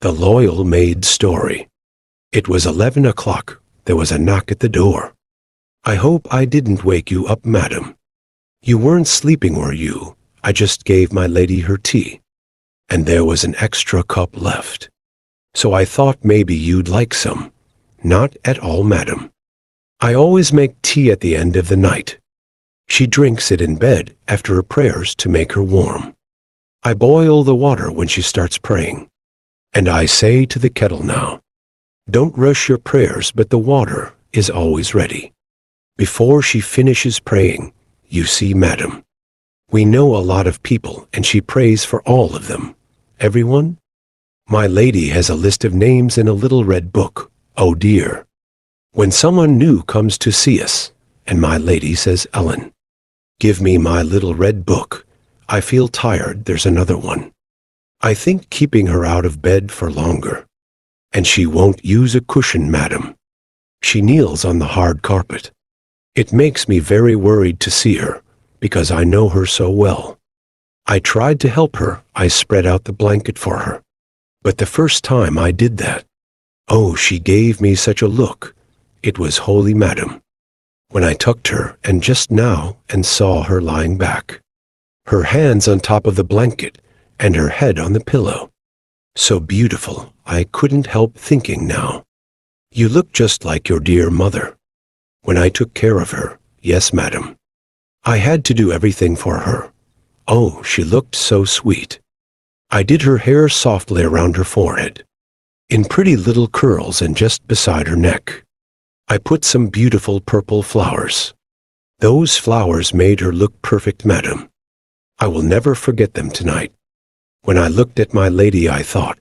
The Loyal Maid Story. It was 11 o'clock. There was a knock at the door. "I hope I didn't wake you up, madam." "You weren't sleeping, were you? I just gave my lady her tea. And there was an extra cup left. So I thought maybe you'd like some." "Not at all, madam. I always make tea at the end of the night. She drinks it in bed after her prayers to make her warm. I boil the water when she starts praying. And I say to the kettle now, 'Don't rush your prayers, but the water is always ready.' Before she finishes praying, you see, madam, we know a lot of people, and she prays for all of them. Everyone? My lady has a list of names in a little red book. Oh dear. When someone new comes to see us, and my lady says, 'Ellen, give me my little red book. I feel tired, there's another one.' I think keeping her out of bed for longer. And she won't use a cushion, madam. She kneels on the hard carpet. It makes me very worried to see her, because I know her so well. I tried to help her. I spread out the blanket for her. But the first time I did that, oh, she gave me such a look. It was holy, madam. When I tucked her, and just now, and saw her lying back, her hands on top of the blanket, and her head on the pillow. So beautiful, I couldn't help thinking now, you look just like your dear mother. When I took care of her, yes, madam. I had to do everything for her. Oh, she looked so sweet. I did her hair softly around her forehead, in pretty little curls and just beside her neck. I put some beautiful purple flowers. Those flowers made her look perfect, madam. I will never forget them tonight. When I looked at my lady, I thought,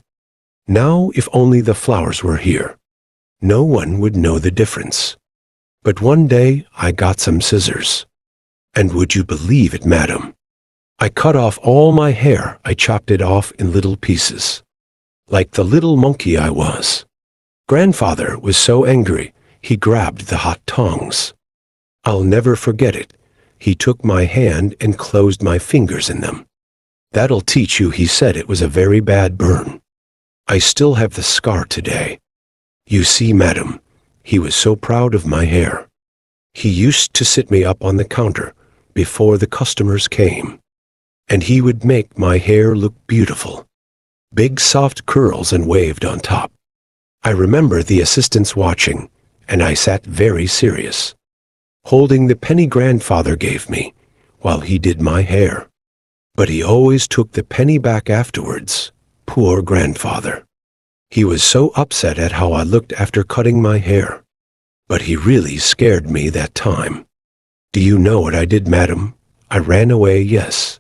now if only the flowers were here, no one would know the difference. But one day I got some scissors. And would you believe it, madam? I cut off all my hair. I chopped it off in little pieces, like the little monkey I was. Grandfather was so angry, he grabbed the hot tongs. I'll never forget it. He took my hand and closed my fingers in them. "That'll teach you," he said. It was a very bad burn. I still have the scar today. You see, madam, he was so proud of my hair. He used to sit me up on the counter before the customers came, and he would make my hair look beautiful. Big soft curls and waved on top. I remember the assistants watching, and I sat very serious, holding the penny grandfather gave me while he did my hair. But he always took the penny back afterwards. Poor grandfather. He was so upset at how I looked after cutting my hair. But he really scared me that time. Do you know what I did, madam? I ran away, yes.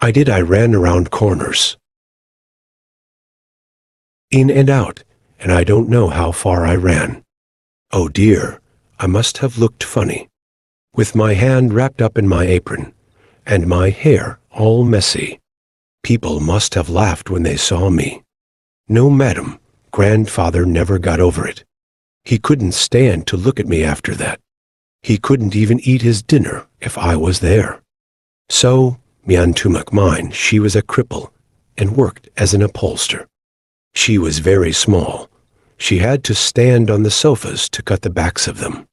I did. I ran around corners, in and out, and I don't know how far I ran. Oh dear, I must have looked funny, with my hand wrapped up in my apron, and my hair all messy. People must have laughed when they saw me. No, madam, grandfather never got over it. He couldn't stand to look at me after that. He couldn't even eat his dinner if I was there. So, Miantumak mine, she was a cripple and worked as an upholster. She was very small. She had to stand on the sofas to cut the backs of them.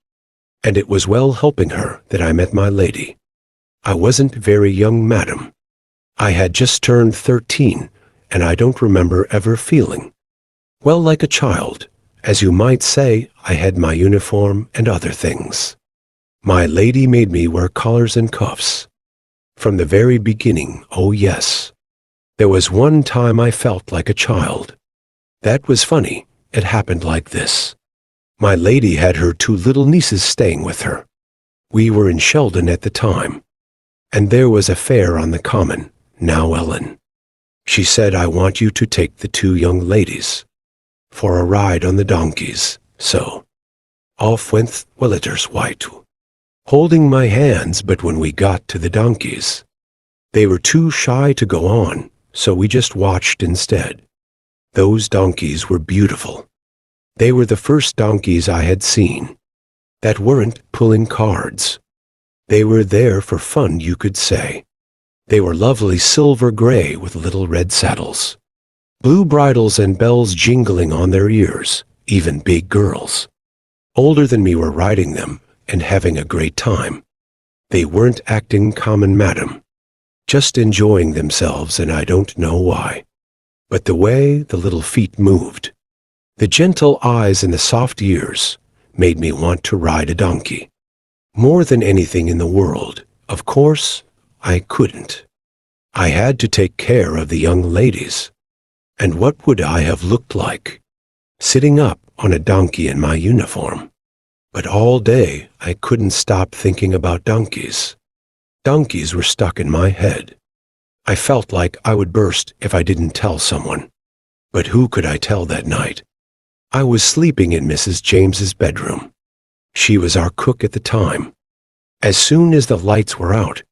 And it was well helping her that I met my lady. I wasn't very young, madam. I had just turned 13, and I don't remember ever feeling, well, like a child. As you might say, I had my uniform and other things. My lady made me wear collars and cuffs. From the very beginning, oh yes. There was one time I felt like a child. That was funny. It happened like this. My lady had her 2 little nieces staying with her. We were in Sheldon at the time, and there was a fair on the common. Now, Ellen, she said, I want you to take the 2 young ladies for a ride on the donkeys. So off went Williters White, holding my hands, but when we got to the donkeys, they were too shy to go on, so we just watched instead. Those donkeys were beautiful. They were the first donkeys I had seen that weren't pulling cards. They were there for fun, you could say. They were lovely silver gray with little red saddles. Blue bridles and bells jingling on their ears, even big girls. Older than me were riding them and having a great time. They weren't acting common, madam. Just enjoying themselves, and I don't know why. But the way the little feet moved, the gentle eyes and the soft ears, made me want to ride a donkey. More than anything in the world, of course, I couldn't. I had to take care of the young ladies. And what would I have looked like, sitting up on a donkey in my uniform? But all day I couldn't stop thinking about donkeys. Donkeys were stuck in my head. I felt like I would burst if I didn't tell someone. But who could I tell that night? I was sleeping in Mrs. James's bedroom. She was our cook at the time. As soon as the lights were out,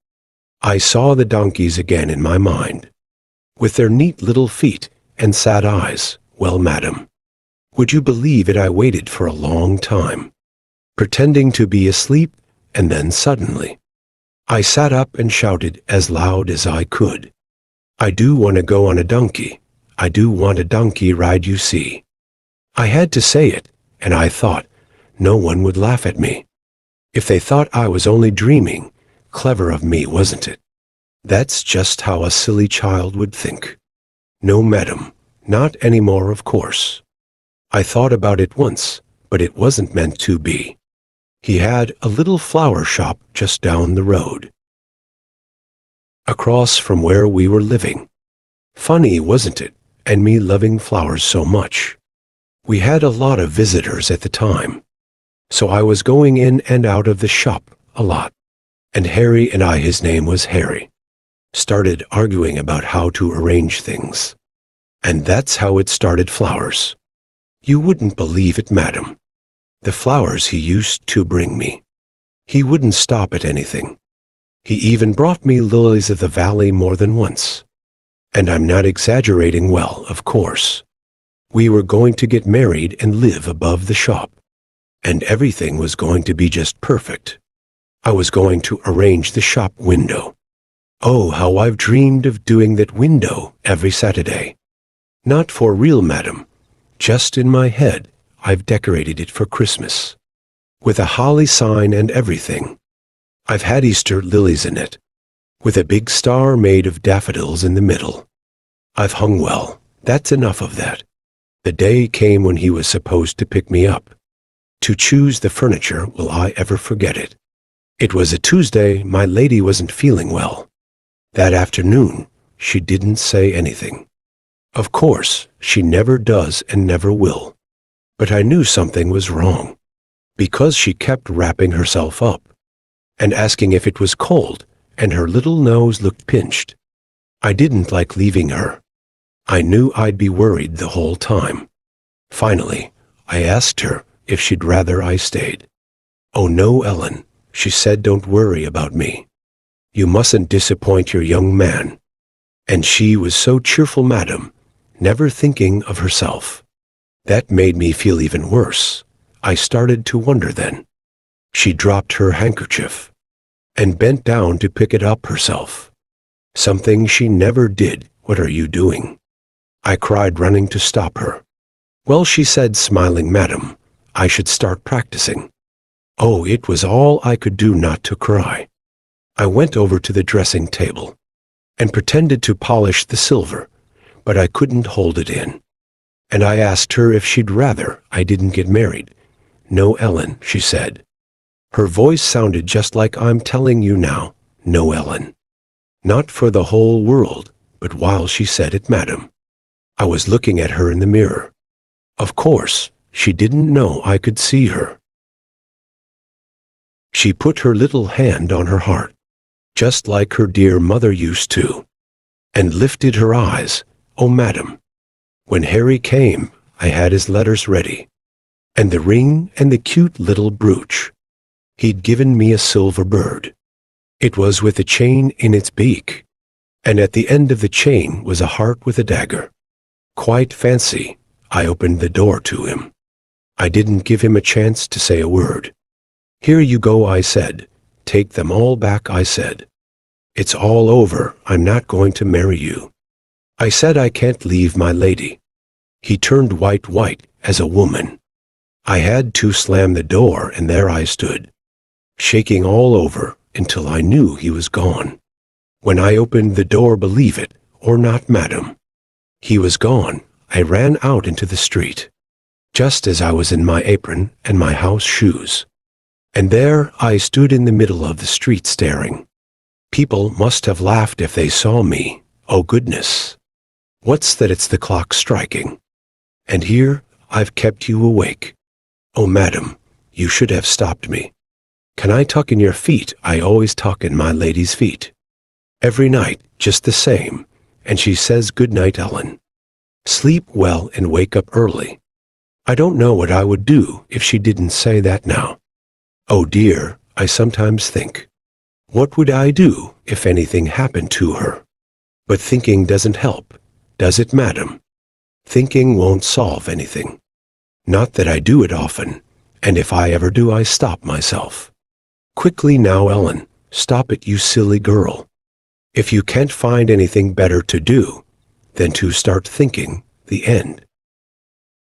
I saw the donkeys again in my mind, with their neat little feet and sad eyes. Well, madam, would you believe it, I waited for a long time, pretending to be asleep, and then suddenly, I sat up and shouted as loud as I could, "I do want to go on a donkey. I do want a donkey ride, you see." I had to say it, and I thought no one would laugh at me. If they thought I was only dreaming, clever of me, wasn't it? That's just how a silly child would think. No, madam, not anymore, of course. I thought about it once, but it wasn't meant to be. He had a little flower shop just down the road, across from where we were living. Funny, wasn't it, and me loving flowers so much. We had a lot of visitors at the time, so I was going in and out of the shop a lot. And Harry and I, his name was Harry, started arguing about how to arrange things. And that's how it started, flowers. You wouldn't believe it, madam. The flowers he used to bring me. He wouldn't stop at anything. He even brought me lilies of the valley more than once. And I'm not exaggerating, well, of course. We were going to get married and live above the shop. And everything was going to be just perfect. I was going to arrange the shop window. Oh, how I've dreamed of doing that window every Saturday. Not for real, madam. Just in my head, I've decorated it for Christmas, with a holly sign and everything. I've had Easter lilies in it, with a big star made of daffodils in the middle. I've hung well, that's enough of that. The day came when he was supposed to pick me up, to choose the furniture. Will I ever forget it? It was a Tuesday. My lady wasn't feeling well. That afternoon, she didn't say anything. Of course, she never does and never will. But I knew something was wrong, because she kept wrapping herself up and asking if it was cold, and her little nose looked pinched. I didn't like leaving her. I knew I'd be worried the whole time. Finally, I asked her if she'd rather I stayed. "Oh no, Ellen," she said, "don't worry about me. You mustn't disappoint your young man." And she was so cheerful, madam, never thinking of herself. That made me feel even worse. I started to wonder then. She dropped her handkerchief and bent down to pick it up herself, something she never did. "What are you doing?" I cried, running to stop her. "Well," she said, smiling, "madam, I should start practicing." Oh, it was all I could do not to cry. I went over to the dressing table and pretended to polish the silver, but I couldn't hold it in. And I asked her if she'd rather I didn't get married. "No, Ellen," she said. Her voice sounded just like I'm telling you now. "No, Ellen." Not for the whole world, but while she said it, madam, I was looking at her in the mirror. Of course, she didn't know I could see her. She put her little hand on her heart, just like her dear mother used to, and lifted her eyes. Oh, madam, when Harry came, I had his letters ready, and the ring and the cute little brooch. He'd given me a silver bird. It was with a chain in its beak, and at the end of the chain was a heart with a dagger. Quite fancy. I opened the door to him. I didn't give him a chance to say a word. "Here you go," I said. "Take them all back," I said. "It's all over. I'm not going to marry you." I said I can't leave my lady. He turned white as a woman. I had to slam the door, and there I stood, shaking all over until I knew he was gone. When I opened the door, believe it or not, madam, he was gone. I ran out into the street, just as I was in my apron and my house shoes. And there I stood in the middle of the street staring. People must have laughed if they saw me. Oh goodness. What's that? It's the clock striking. And here I've kept you awake. Oh madam, you should have stopped me. Can I tuck in your feet? I always tuck in my lady's feet. Every night, just the same. And she says, good night, Ellen. Sleep well and wake up early. I don't know what I would do if she didn't say that now. Oh dear, I sometimes think. What would I do if anything happened to her? But thinking doesn't help, does it, madam? Thinking won't solve anything. Not that I do it often, and if I ever do, I stop myself. Quickly now, Ellen, stop it, you silly girl. If you can't find anything better to do than to start thinking, the end.